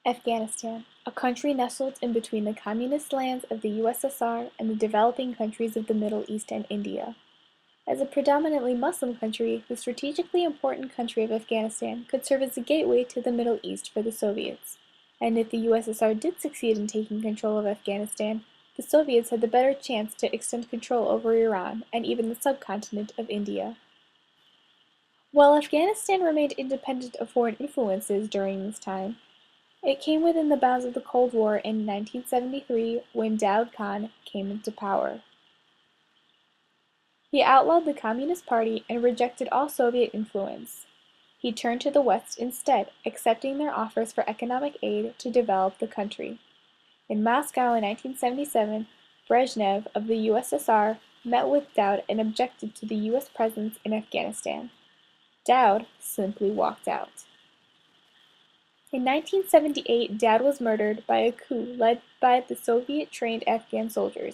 Afghanistan, a country nestled in between the communist lands of the USSR and the developing countries of the Middle East and India. As a predominantly Muslim country, the strategically important country of Afghanistan could serve as a gateway to the Middle East for the Soviets. And if the USSR did succeed in taking control of Afghanistan, the Soviets had the better chance to extend control over Iran and even the subcontinent of India. While Afghanistan remained independent of foreign influences during this time, it came within the bounds of the Cold War in 1973 when Daoud Khan came into power. He outlawed the Communist Party and rejected all Soviet influence. He turned to the West instead, accepting their offers for economic aid to develop the country. In Moscow in 1977, Brezhnev of the USSR met with Daoud and objected to the US presence in Afghanistan. Daoud simply walked out. In 1978, Daoud was murdered by a coup led by the Soviet-trained Afghan soldiers,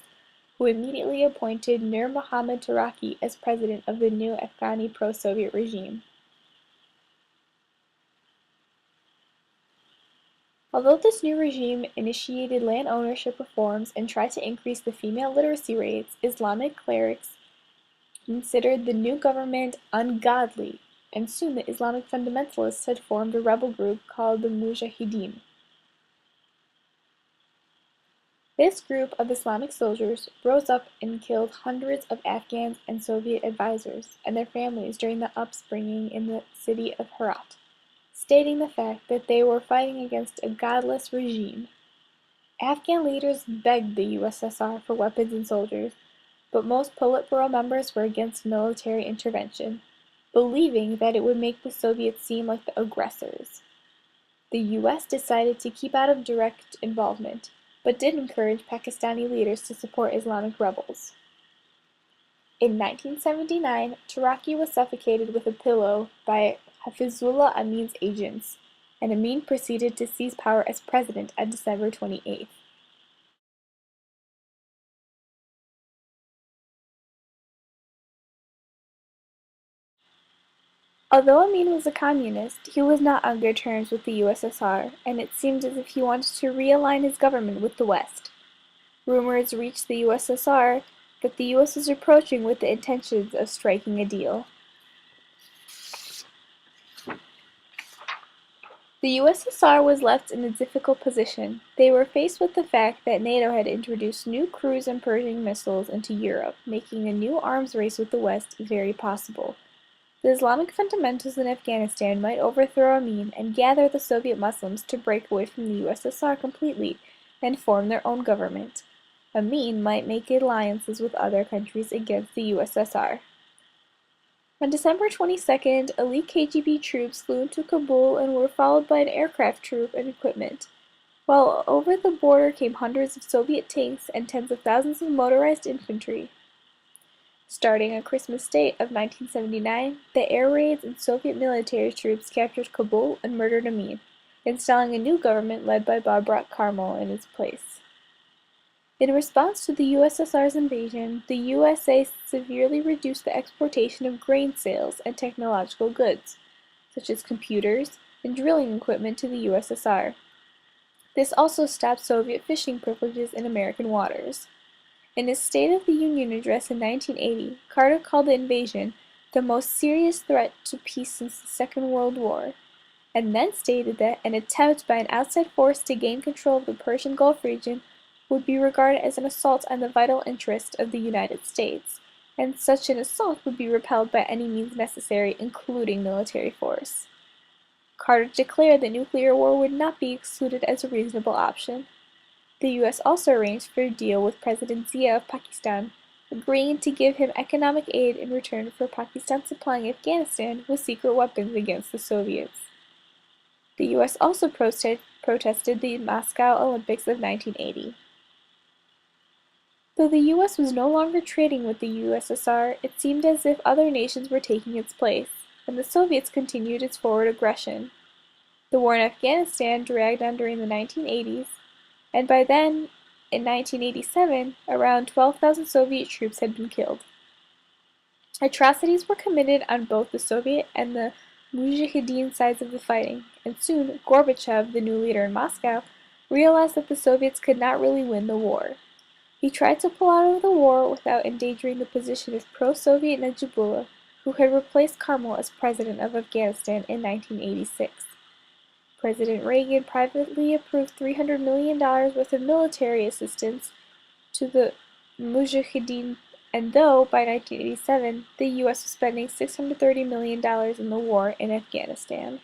who immediately appointed Nur Muhammad Taraki as president of the new Afghani pro-Soviet regime. Although this new regime initiated land ownership reforms and tried to increase the female literacy rates, Islamic clerics considered the new government ungodly, and soon the Islamic fundamentalists had formed a rebel group called the Mujahideen. This group of Islamic soldiers rose up and killed hundreds of Afghans and Soviet advisors and their families during the uprising in the city of Herat, stating the fact that they were fighting against a godless regime. Afghan leaders begged the USSR for weapons and soldiers, but most Politburo members were against military intervention, believing that it would make the Soviets seem like the aggressors. The US decided to keep out of direct involvement, but did encourage Pakistani leaders to support Islamic rebels. In 1979, Taraki was suffocated with a pillow by Hafizullah Amin's agents, and Amin proceeded to seize power as president on December 28th. Although Amin was a communist, he was not on good terms with the USSR, and it seemed as if he wanted to realign his government with the West. Rumors reached the USSR that the US was approaching with the intentions of striking a deal. The USSR was left in a difficult position. They were faced with the fact that NATO had introduced new cruise and Pershing missiles into Europe, making a new arms race with the West very possible. The Islamic fundamentals in Afghanistan might overthrow Amin and gather the Soviet Muslims to break away from the USSR completely and form their own government. Amin might make alliances with other countries against the USSR. On December 22nd, elite KGB troops flew into Kabul and were followed by an aircraft troop and equipment, while over the border came hundreds of Soviet tanks and tens of thousands of motorized infantry. Starting on Christmas Day of 1979, the air raids and Soviet military troops captured Kabul and murdered Amin, installing a new government led by Babrak Karmal in its place. In response to the USSR's invasion, the USA severely reduced the exportation of grain sales and technological goods, such as computers and drilling equipment to the USSR. This also stopped Soviet fishing privileges in American waters. In his State of the Union address in 1980, Carter called the invasion the most serious threat to peace since the Second World War, and then stated that an attempt by an outside force to gain control of the Persian Gulf region would be regarded as an assault on the vital interest of the United States, and such an assault would be repelled by any means necessary, including military force. Carter declared that nuclear war would not be excluded as a reasonable option. The US also arranged for a deal with President Zia of Pakistan, agreeing to give him economic aid in return for Pakistan supplying Afghanistan with secret weapons against the Soviets. The US also protested the Moscow Olympics of 1980. Though the US was no longer trading with the USSR, it seemed as if other nations were taking its place, and the Soviets continued its forward aggression. The war in Afghanistan dragged on during the 1980s, and by then, in 1987, around 12,000 Soviet troops had been killed. Atrocities were committed on both the Soviet and the Mujahideen sides of the fighting, and soon Gorbachev, the new leader in Moscow, realized that the Soviets could not really win the war. He tried to pull out of the war without endangering the position of pro-Soviet Najibullah, who had replaced Karmal as president of Afghanistan in 1986. President Reagan privately approved $300 million worth of military assistance to the Mujahideen, and though by 1987 the U.S. was spending $630 million in the war in Afghanistan.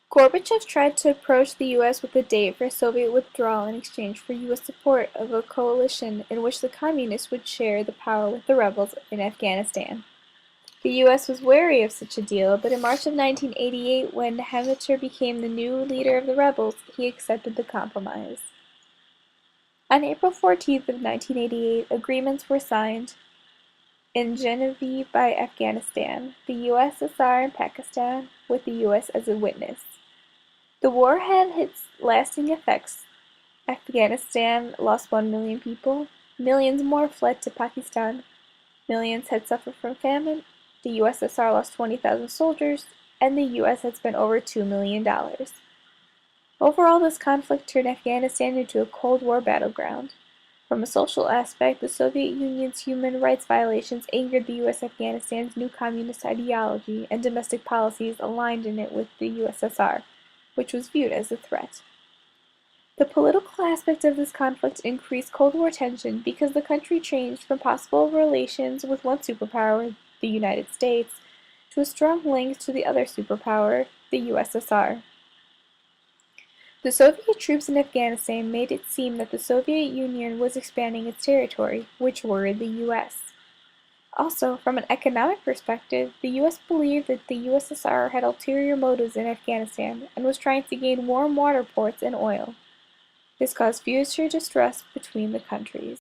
Gorbachev tried to approach the U.S. with a date for Soviet withdrawal in exchange for U.S. support of a coalition in which the Communists would share the power with the rebels in Afghanistan. The U.S. was wary of such a deal, but in March of 1988, when Hamicher became the new leader of the rebels, he accepted the compromise. On April 14th of 1988, agreements were signed in Genevieve by Afghanistan, the USSR and Pakistan, with the U.S. as a witness. The war had its lasting effects. Afghanistan lost 1 million people, millions more fled to Pakistan, millions had suffered from famine, the USSR lost 20,000 soldiers, and the U.S. had spent over $2 million. Overall, this conflict turned Afghanistan into a Cold War battleground. From a social aspect, the Soviet Union's human rights violations angered the U.S. Afghanistan's new communist ideology, and domestic policies aligned in it with the USSR, which was viewed as a threat. The political aspect of this conflict increased Cold War tension because the country changed from possible relations with one superpower, the United States, to a strong link to the other superpower, the USSR. The Soviet troops in Afghanistan made it seem that the Soviet Union was expanding its territory, which worried the U.S. Also, from an economic perspective, the U.S. believed that the USSR had ulterior motives in Afghanistan and was trying to gain warm water ports and oil. This caused future distrust between the countries.